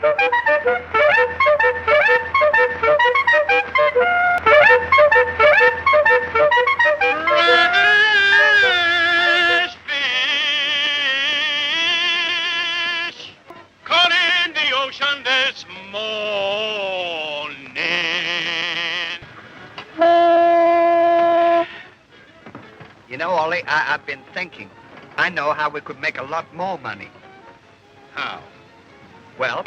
Fresh fish caught in the ocean this morning. You know, Ollie, I've been thinking. I know how we could make a lot more money. How? Well,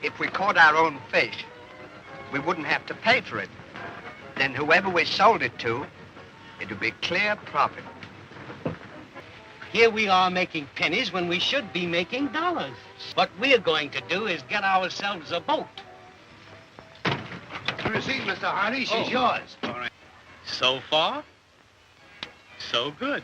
if we caught our own fish, we wouldn't have to pay for it. Then whoever we sold it to, it would be clear profit. Here we are making pennies when we should be making dollars. What we're going to do is get ourselves a boat. The receipt, Mr. Hardy. She's yours. All right. So far, so good.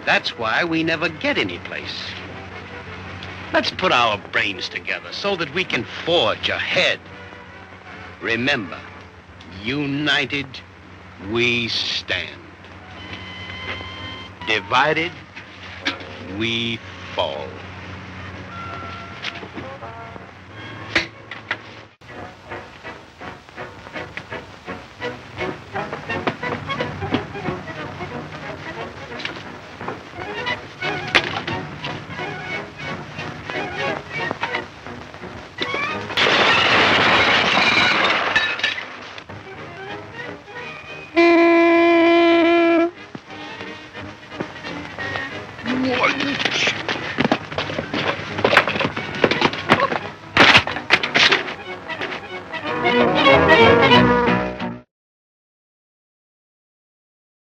That's why we never get any place. Let's put our brains together so that we can forge ahead. Remember, united we stand. Divided we fall.